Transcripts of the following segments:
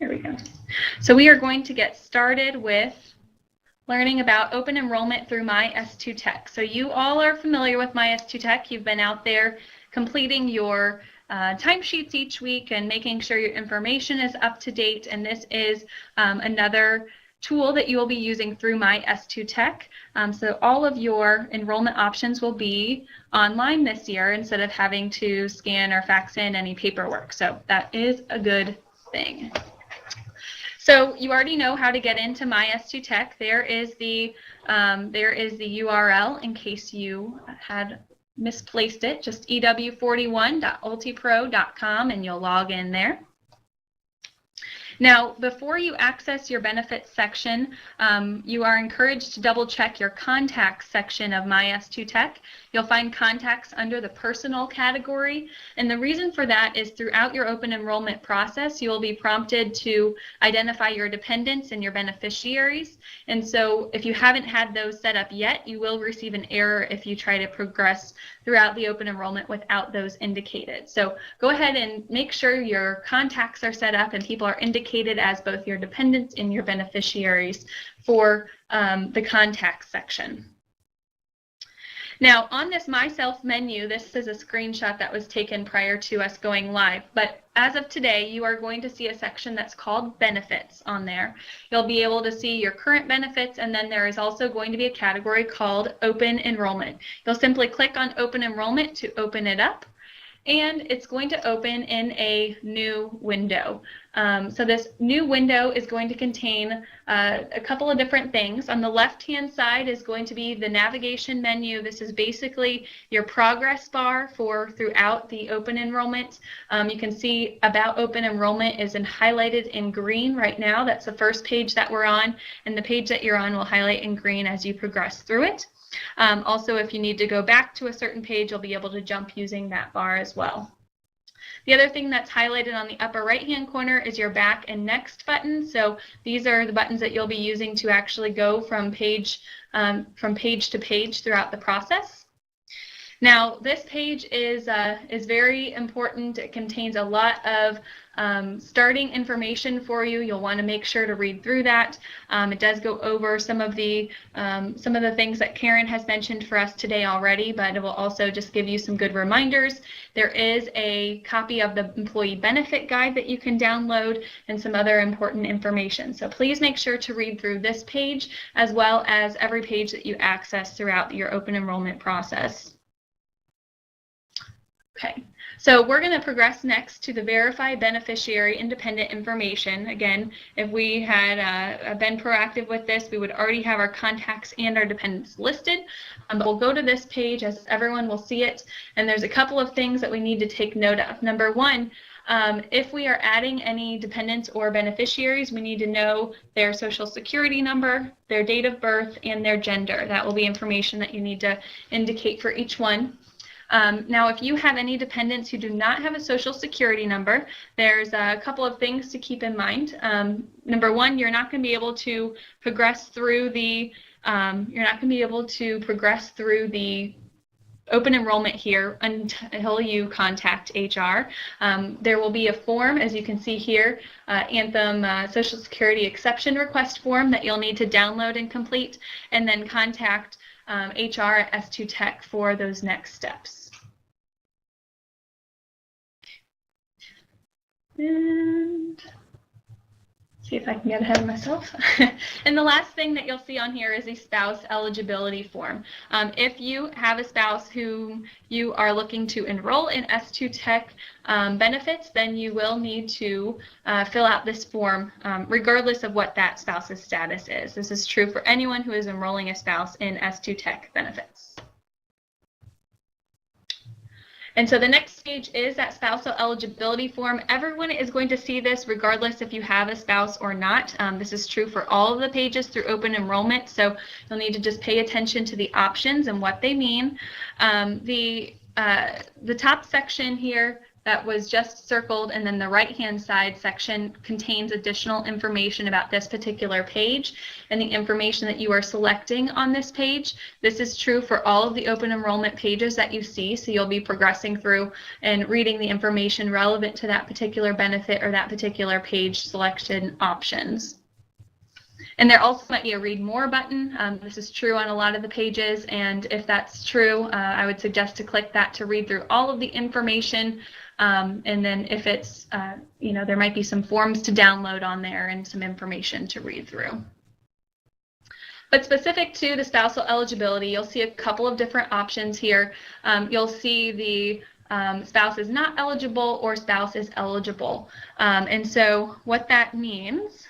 There we go. So we are going to get started with learning about open enrollment through myS2Tech. So you all are familiar with myS2Tech. You've been out there completing your timesheets each week and making sure your information is up to date. And this is another tool that you will be using through myS2Tech. So all of your enrollment options will be online this year instead of having to scan or fax in any paperwork. So that is a good thing. So you already know how to get into myS2Tech. There is the URL in case you had misplaced it. Just ew41.ultipro.com and you'll log in there. Now, before you access your benefits section, you are encouraged to double check your contacts section of myS2Tech. You'll find contacts under the personal category, and the reason for that is throughout your open enrollment process, you will be prompted to identify your dependents and your beneficiaries. And so if you haven't had those set up yet, you will receive an error if you try to progress throughout the open enrollment without those indicated. So go ahead and make sure your contacts are set up and people are indicated as both your dependents and your beneficiaries for the contacts section. Now, on this Myself menu, this is a screenshot that was taken prior to us going live, but as of today, you are going to see a section that's called Benefits on there. You'll be able to see your current benefits, and then there is also going to be a category called Open Enrollment. You'll simply click on Open Enrollment to open it up, and it's going to open in a new window. So this new window is going to contain a couple of different things. On the left-hand side is going to be the navigation menu. This is basically your progress bar for throughout the open enrollment. You can see About Open Enrollment is highlighted in green right now. That's the first page that we're on, and the page that you're on will highlight in green as you progress through it. Also, if you need to go back to a certain page, you'll be able to jump using that bar as well. The other thing that's highlighted on the upper right-hand corner is your Back and Next button. So these are the buttons that you'll be using to actually go from page to page throughout the process. Now, this page is very important. It contains a lot of starting information for you. You'll want to make sure to read through that. It does go over some of the things that Karen has mentioned for us today already, but it will also just give you some good reminders. There is a copy of the employee benefit guide that you can download and some other important information. So please make sure to read through this page as well as every page that you access throughout your open enrollment process. Okay, so we're going to progress next to the Verify Beneficiary Independent Information. Again, if we had been proactive with this, we would already have our contacts and our dependents listed. But we'll go to this page as everyone will see it, and there's a couple of things that we need to take note of. Number one, if we are adding any dependents or beneficiaries, we need to know their social security number, their date of birth, and their gender. That will be information that you need to indicate for each one. Now, if you have any dependents who do not have a social security number, there's a couple of things to keep in mind. Number one, you're not going to be able to progress through the open enrollment here until you contact HR. There will be a form, as you can see here, Anthem Social Security Exception Request form that you'll need to download and complete, and then contact HR at S2Tech for those next steps. And see if I can get ahead of myself. And the last thing that you'll see on here is a spouse eligibility form. If you have a spouse who you are looking to enroll in S2Tech benefits, then you will need to fill out this form regardless of what that spouse's status is. This is true for anyone who is enrolling a spouse in S2Tech benefits. And so the next page is that spousal eligibility form. Everyone is going to see this regardless if you have a spouse or not. This is true for all of the pages through open enrollment, so you'll need to just pay attention to the options and what they mean. The top section here that was just circled, and then the right-hand side section contains additional information about this particular page and the information that you are selecting on this page. This is true for all of the open enrollment pages that you see, so you'll be progressing through and reading the information relevant to that particular benefit or that particular page selection options. And there also might be a read more button. This is true on a lot of the pages, and if that's true, I would suggest to click that to read through all of the information. And then if it's, there might be some forms to download on there and some information to read through. But specific to the spousal eligibility, you'll see a couple of different options here. You'll see the spouse is not eligible or spouse is eligible. And so what that means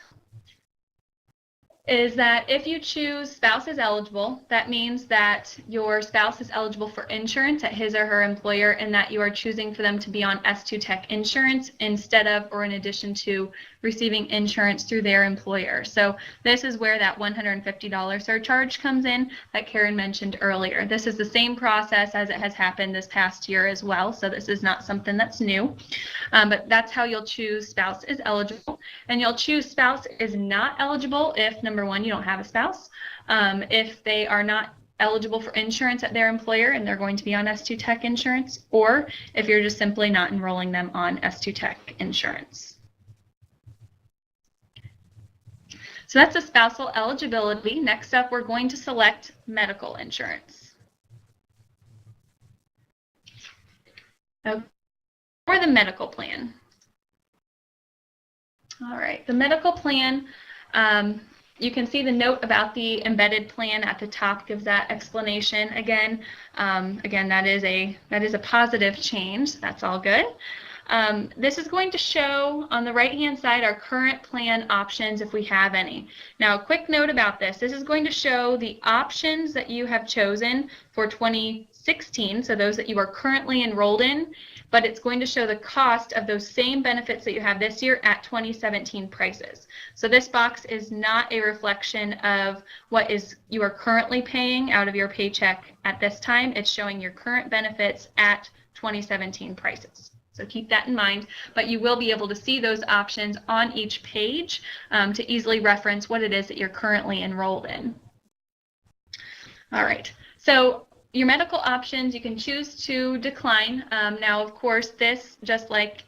is that if you choose spouse is eligible, that means that your spouse is eligible for insurance at his or her employer, and that you are choosing for them to be on myS2Tech insurance instead of or in addition to receiving insurance through their employer. So this is where that $150 surcharge comes in that Karen mentioned earlier. This is the same process as it has happened this past year as well, so this is not something that's new. But that's how you'll choose spouse is eligible. And you'll choose spouse is not eligible if, number one, you don't have a spouse. If they are not eligible for insurance at their employer and they're going to be on myS2Tech insurance, or if you're just simply not enrolling them on myS2Tech insurance. So that's the spousal eligibility. Next up, we're going to select medical insurance. Okay. Or the medical plan. All right, the medical plan, you can see the note about the embedded plan at the top gives that explanation. Again, that is a positive change. That's all good. This is going to show on the right-hand side our current plan options if we have any. Now, a quick note about this. This is going to show the options that you have chosen for 2016, so those that you are currently enrolled in, but it's going to show the cost of those same benefits that you have this year at 2017 prices. So this box is not a reflection of what you are currently paying out of your paycheck at this time. It's showing your current benefits at 2017 prices. So keep that in mind, but you will be able to see those options on each page to easily reference what it is that you're currently enrolled in. All right, so your medical options, you can choose to decline. Now, of course, this, just like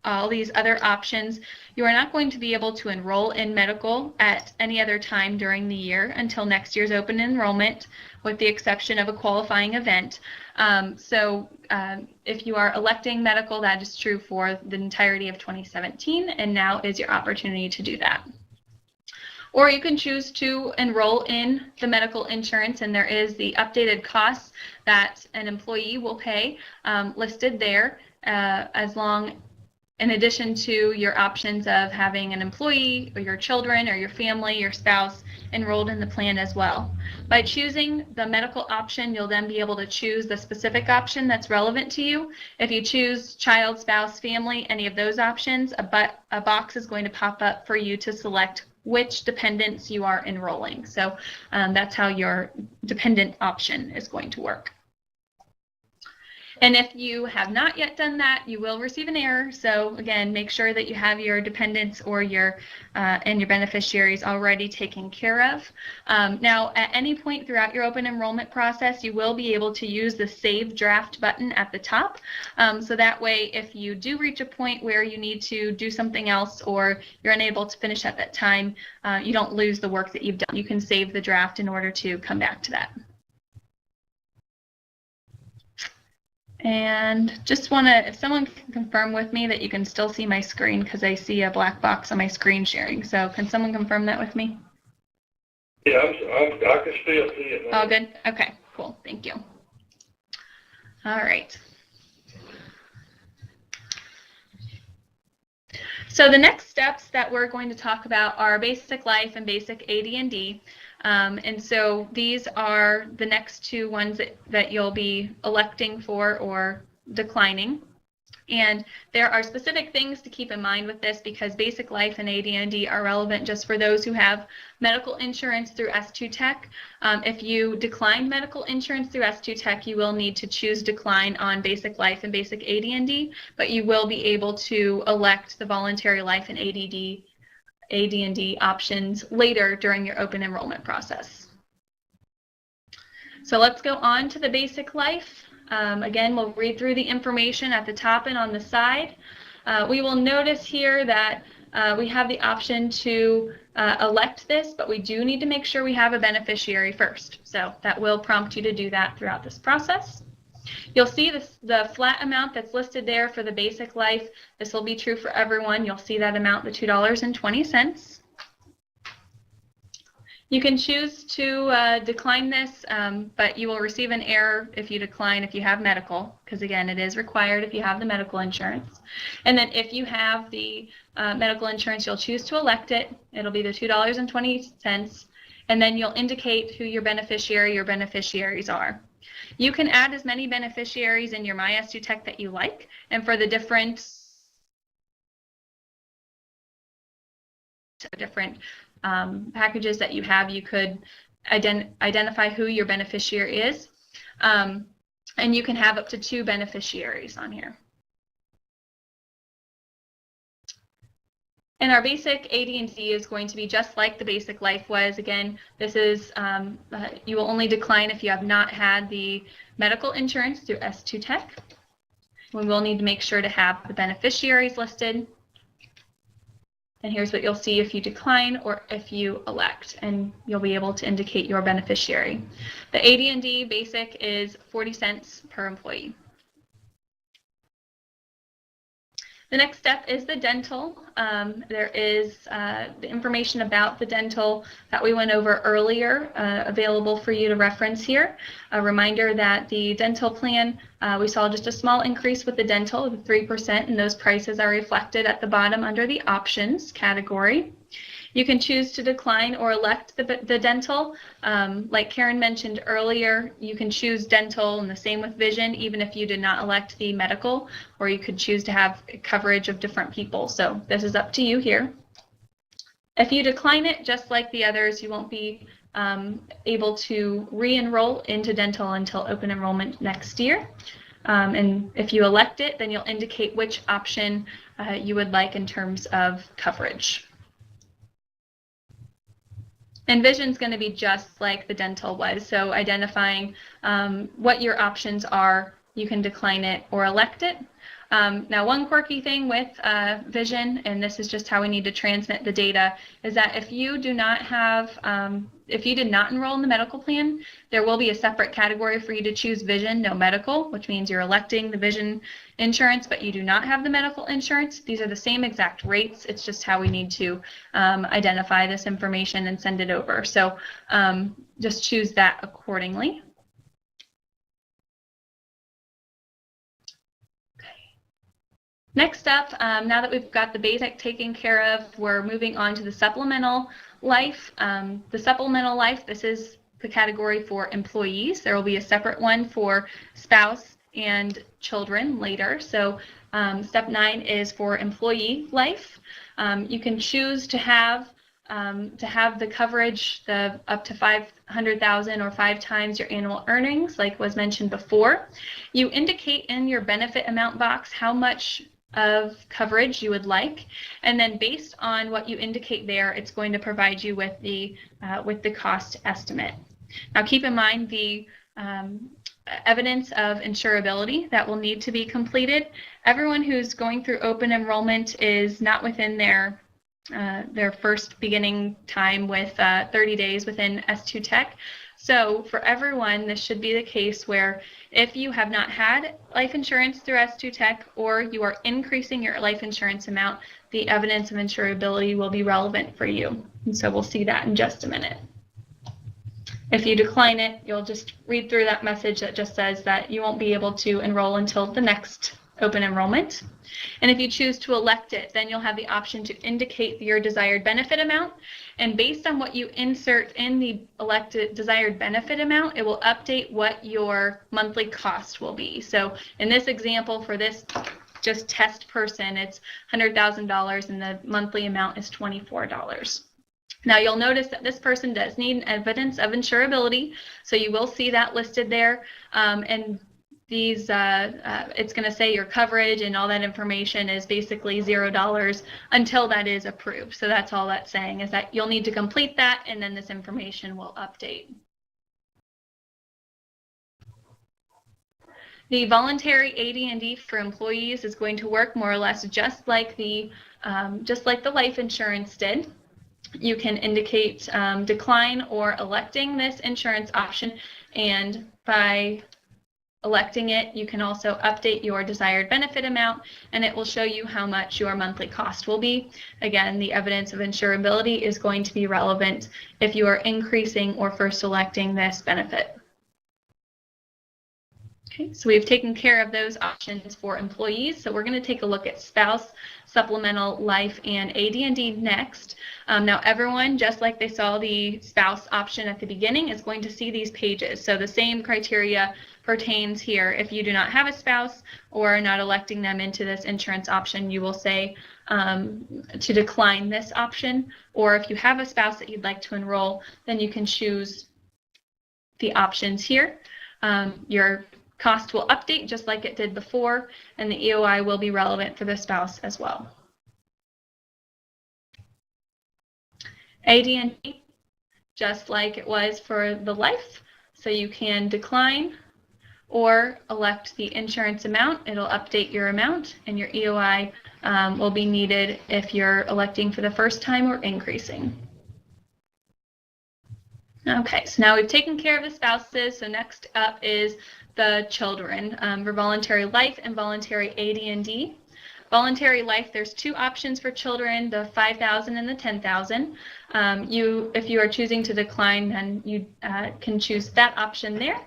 all these other options, you are not going to be able to enroll in medical at any other time during the year until next year's open enrollment, with the exception of a qualifying event. If you are electing medical, that is true for the entirety of 2017, and now is your opportunity to do that. Or you can choose to enroll in the medical insurance, and there is the updated costs that an employee will pay listed there, in addition to your options of having an employee or your children or your family, your spouse enrolled in the plan as well. By choosing the medical option, you'll then be able to choose the specific option that's relevant to you. If you choose child, spouse, family, any of those options, a box is going to pop up for you to select which dependents you are enrolling. So that's how your dependent option is going to work. And if you have not yet done that, you will receive an error. So again, make sure that you have your dependents or your beneficiaries already taken care of. Now, at any point throughout your open enrollment process, you will be able to use the Save Draft button at the top. So that way, if you do reach a point where you need to do something else or you're unable to finish at that time, you don't lose the work that you've done. You can save the draft in order to come back to that. And just want to, if someone can confirm with me that you can still see my screen, because I see a black box on my screen sharing. So can someone confirm that with me? Yeah, I can still see it now. All good? Okay, cool. Thank you. All right. So the next steps that we're going to talk about are basic life and basic AD&D. And so these are the next two ones that you'll be electing for or declining. And there are specific things to keep in mind with this because basic life and AD&D are relevant just for those who have medical insurance through S2Tech. If you decline medical insurance through S2Tech, you will need to choose decline on basic life and basic AD&D, but you will be able to elect the voluntary life and AD&D options later during your open enrollment process. So let's go on to the basic life. Again, we'll read through the information at the top and on the side. We will notice here that we have the option to elect this, but we do need to make sure we have a beneficiary first. So that will prompt you to do that throughout this process. You'll see the flat amount that's listed there for the basic life. This will be true for everyone. You'll see that amount, the $2.20. You can choose to decline this, but you will receive an error if you decline if you have medical, because again, it is required if you have the medical insurance. And then if you have the medical insurance, you'll choose to elect it. It'll be the $2.20, and then you'll indicate who your beneficiaries are. You can add as many beneficiaries in your myS2Tech that you like, and for the different packages that you have, you could identify who your beneficiary is, and you can have up to 2 beneficiaries on here. And our basic AD&D is going to be just like the basic life was. Again, this is, you will only decline if you have not had the medical insurance through S2Tech. We will need to make sure to have the beneficiaries listed. And here's what you'll see if you decline or if you elect, and you'll be able to indicate your beneficiary. The AD&D basic is 40 cents per employee. The next step is the dental. There is the information about the dental that we went over earlier available for you to reference here. A reminder that the dental plan, we saw just a small increase with the dental of 3%, and those prices are reflected at the bottom under the options category. You can choose to decline or elect the dental. Like Karen mentioned earlier, you can choose dental, and the same with vision, even if you did not elect the medical, or you could choose to have coverage of different people. So this is up to you here. If you decline it, just like the others, you won't be able to re-enroll into dental until open enrollment next year. And if you elect it, then you'll indicate which option you would like in terms of coverage. And vision is going to be just like the dental was. So identifying what your options are, you can decline it or elect it. Now, one quirky thing with vision, and this is just how we need to transmit the data, is that if you do not have, if you did not enroll in the medical plan, there will be a separate category for you to choose vision, no medical, which means you're electing the vision insurance, but you do not have the medical insurance. These are the same exact rates. It's just how we need to identify this information and send it over. So just choose that accordingly. Next up, now that we've got the basic taken care of, we're moving on to the supplemental life. The supplemental life, this is the category for employees. There will be a separate one for spouse and children later. So step 9 is for employee life. You can choose to have the coverage up to $500,000 or 5 times your annual earnings, like was mentioned before. You indicate in your benefit amount box how much of coverage you would like, and then based on what you indicate there, it's going to provide you with the cost estimate. Now keep in mind the evidence of insurability that will need to be completed. Everyone who's going through open enrollment is not within their first beginning time with 30 days within S2Tech. So for everyone, this should be the case where if you have not had life insurance through S2Tech or you are increasing your life insurance amount, the evidence of insurability will be relevant for you. And so we'll see that in just a minute. If you decline it, you'll just read through that message that just says that you won't be able to enroll until the next open enrollment. And if you choose to elect it, then you'll have the option to indicate your desired benefit amount. And based on what you insert in the elected desired benefit amount, it will update what your monthly cost will be. So in this example for this just test person, it's $100,000 and the monthly amount is $24. Now you'll notice that this person does need evidence of insurability, so you will see that listed there. And these, it's going to say your coverage and all that information is basically $0 until that is approved. So that's all that's saying, is that you'll need to complete that and then this information will update. The voluntary AD&D for employees is going to work more or less just like the life insurance did. You can indicate decline or electing this insurance option, and by electing it, you can also update your desired benefit amount, and it will show you how much your monthly cost will be. Again, the evidence of insurability is going to be relevant if you are increasing or first electing this benefit. Okay, so we've taken care of those options for employees. So we're going to take a look at spouse, supplemental, life, and AD&D next. Now everyone, just like they saw the spouse option at the beginning, is going to see these pages. So the same criteria pertains here. If you do not have a spouse or are not electing them into this insurance option, you will say to decline this option. Or if you have a spouse that you'd like to enroll, then you can choose the options here. Your cost will update just like it did before, and the EOI will be relevant for the spouse as well. AD&D, just like it was for the life, so you can decline or elect the insurance amount. It'll update your amount, and your EOI will be needed if you're electing for the first time or increasing. Okay, so now we've taken care of the spouses, so next up is the children for voluntary life and voluntary AD&D. Voluntary life, there's two options for children, the $5,000 and the $10,000. If you are choosing to decline, then you can choose that option there.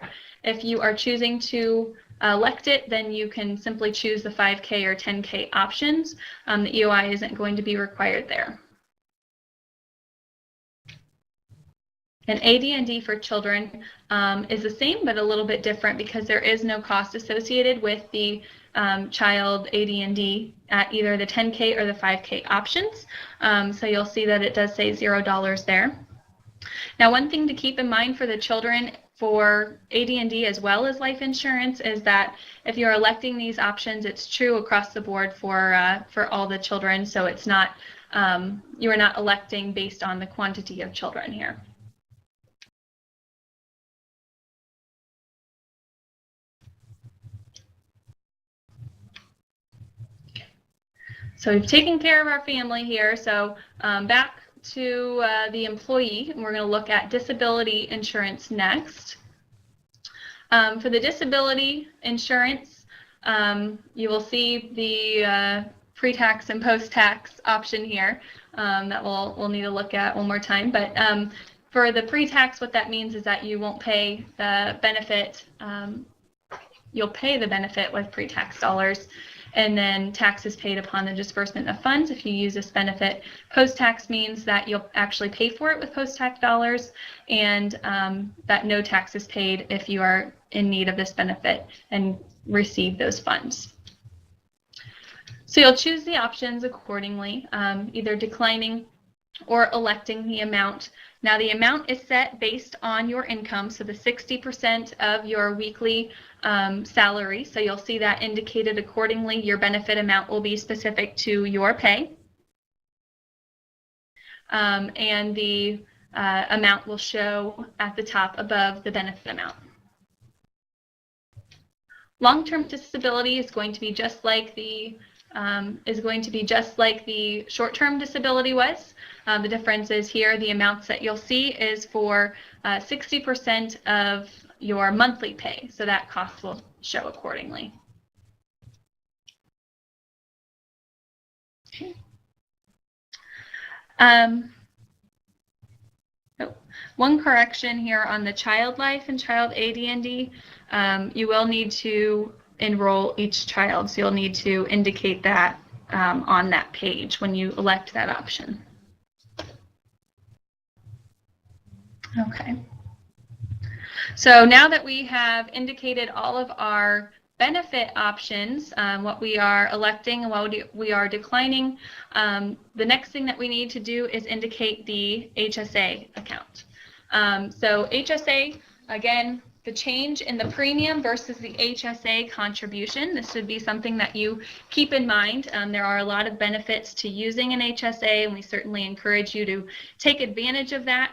If you are choosing to elect it, then you can simply choose the 5K or 10K options. The EOI isn't going to be required there. And AD&D for children is the same, but a little bit different because there is no cost associated with the child AD&D at either the 10K or the 5K options. So you'll see that it does say $0 there. Now, one thing to keep in mind for the children for AD&D as well as life insurance is that if you're electing these options, it's true across the board for all the children. So it's not, you are not electing based on the quantity of children here. So we've taken care of our family here. So back to the employee, and we're going to look at disability insurance next. For the disability insurance, you will see the pre-tax and post-tax option here that we'll need to look at one more time. But for the pre-tax, what that means is that you won't pay the benefit. You'll pay the benefit with pre-tax dollars, and then taxes paid upon the disbursement of funds if you use this benefit. Post-tax means that you'll actually pay for it with post-tax dollars, and that no tax is paid if you are in need of this benefit and receive those funds. So you'll choose the options accordingly, either declining or electing the amount. Now the amount is set based on your income, so the 60% of your weekly salary. So you'll see that indicated accordingly. Your benefit amount will be specific to your pay. And the amount will show at the top above the benefit amount. Long-term disability is going to be just like the short-term disability was. The difference is here the amounts that you'll see is for 60% of your monthly pay, so that cost will show accordingly. Okay. One correction here on the child life and child AD&D. You will need to enroll each child, so you'll need to indicate that on that page when you elect that option. Okay. So now that we have indicated all of our benefit options, what we are electing and what we are declining, the next thing that we need to do is indicate the HSA account. So HSA, again, the change in the premium versus the HSA contribution. This would be something that you keep in mind. There are a lot of benefits to using an HSA, and we certainly encourage you to take advantage of that.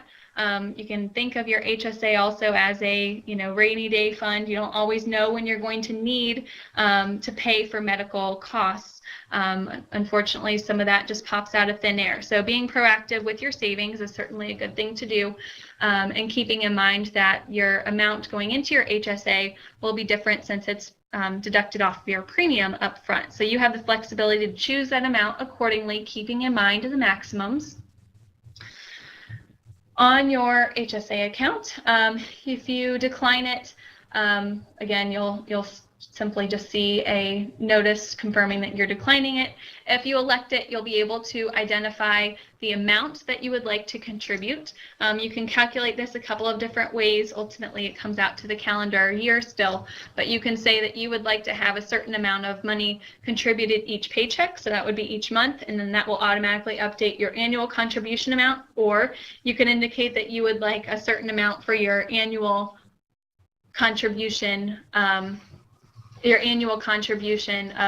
You can think of your HSA also as a, rainy day fund. You don't always know when you're going to need to pay for medical costs. Unfortunately, some of that just pops out of thin air. So being proactive with your savings is certainly a good thing to do, and keeping in mind that your amount going into your HSA will be different since it's deducted off of your premium up front. So you have the flexibility to choose that amount accordingly, keeping in mind the maximums. On your HSA account, if you decline it, again, you'll simply just see a notice confirming that you're declining it. If you elect it, you'll be able to identify the amount that you would like to contribute. You can calculate this a couple of different ways. Ultimately, it comes out to the calendar year still, but you can say that you would like to have a certain amount of money contributed each paycheck, so that would be each month, and then that will automatically update your annual contribution amount, or you can indicate that you would like a certain amount for your annual contribution of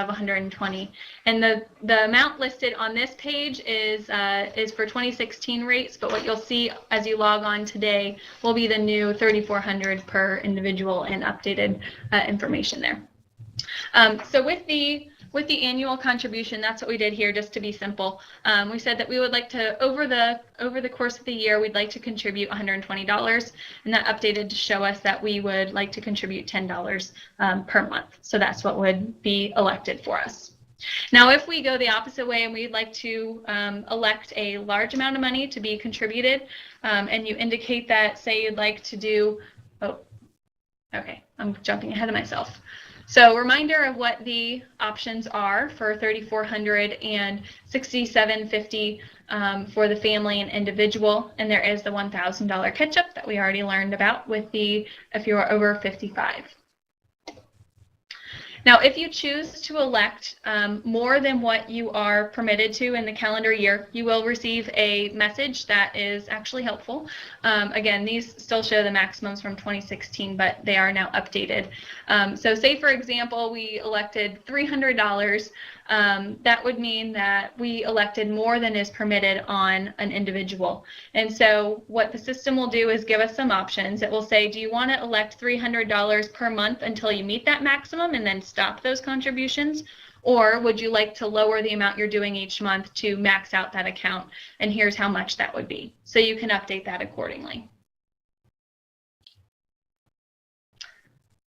120, and the amount listed on this page is for 2016 rates, but what you'll see as you log on today will be the new $3,400 per individual and updated information there. So with the annual contribution, that's what we did here, just to be simple. We said that we would like to, over the course of the year, we'd like to contribute $120, and that updated to show us that we would like to contribute $10 per month. So that's what would be elected for us. Now, if we go the opposite way and we'd like to elect a large amount of money to be contributed, and you indicate that, say you'd like to do, okay, I'm jumping ahead of myself. So reminder of what the options are for $3,400 and $6,750 for the family and individual, and there is the $1,000 catch-up that we already learned about with if you are over 55. Now, if you choose to elect more than what you are permitted to in the calendar year, you will receive a message that is actually helpful. Again, these still show the maximums from 2016, but they are now updated. So say, for example, we elected $300. That would mean that we elected more than is permitted on an individual. And so what the system will do is give us some options. It will say, do you want to elect $300 per month until you meet that maximum and then stop those contributions? Or would you like to lower the amount you're doing each month to max out that account? And here's how much that would be. So you can update that accordingly.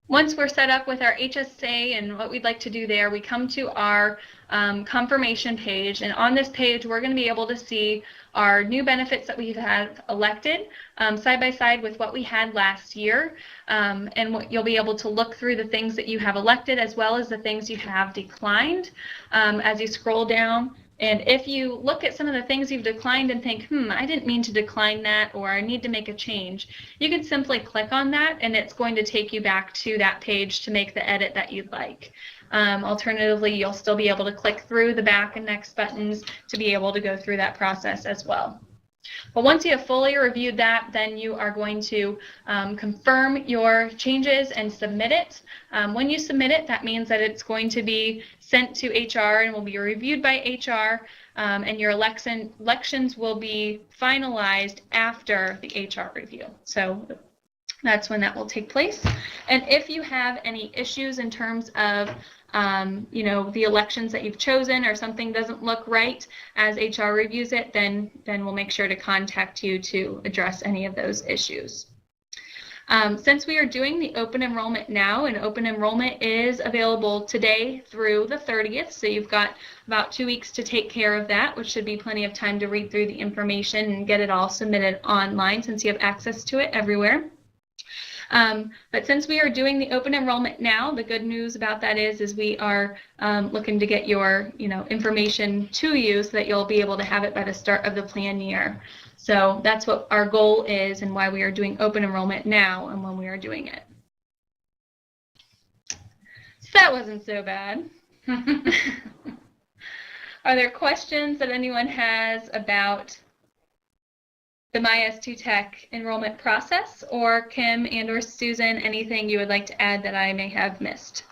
Once we're set up with our HSA and what we'd like to do there, we come to our confirmation page, and on this page we're going to be able to see our new benefits that we have elected side by side with what we had last year, and you'll be able to look through the things that you have elected as well as the things you have declined as you scroll down. And if you look at some of the things you've declined and think, I didn't mean to decline that, or I need to make a change, you can simply click on that and it's going to take you back to that page to make the edit that you'd like. Alternatively, you'll still be able to click through the back and next buttons to be able to go through that process as well. But once you have fully reviewed that, then you are going to confirm your changes and submit it. When you submit it, that means that it's going to be sent to HR and will be reviewed by HR, and your elections will be finalized after the HR review. So that's when that will take place. And if you have any issues in terms of the elections that you've chosen, or something doesn't look right as HR reviews it, then we'll make sure to contact you to address any of those issues. Since we are doing the open enrollment now, and open enrollment is available today through the 30th, so you've got about 2 weeks to take care of that, which should be plenty of time to read through the information and get it all submitted online since you have access to it everywhere. But since we are doing the open enrollment now, the good news about that is we are looking to get your information to you so that you'll be able to have it by the start of the plan year. So that's what our goal is and why we are doing open enrollment now and when we are doing it. That wasn't so bad. Are there questions that anyone has about the myS2Tech enrollment process, or Kim and or Susan, anything you would like to add that I may have missed?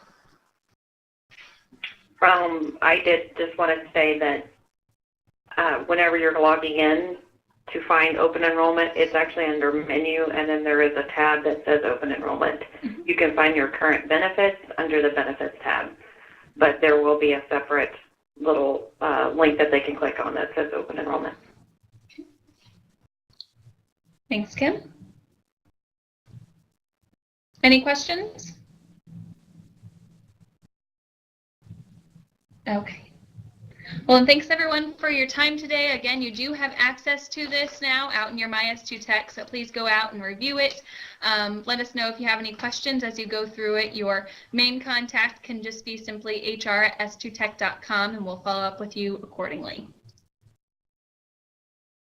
I did just want to say that whenever you're logging in to find open enrollment, it's actually under menu, and then there is a tab that says open enrollment. Mm-hmm. You can find your current benefits under the benefits tab, but there will be a separate little link that they can click on that says open enrollment. Thanks, Kim. Any questions? Okay. Well, and thanks everyone for your time today. Again, you do have access to this now out in your myS2Tech, so please go out and review it. Let us know if you have any questions as you go through it. Your main contact can just be simply hr@s2tech.com, and we'll follow up with you accordingly.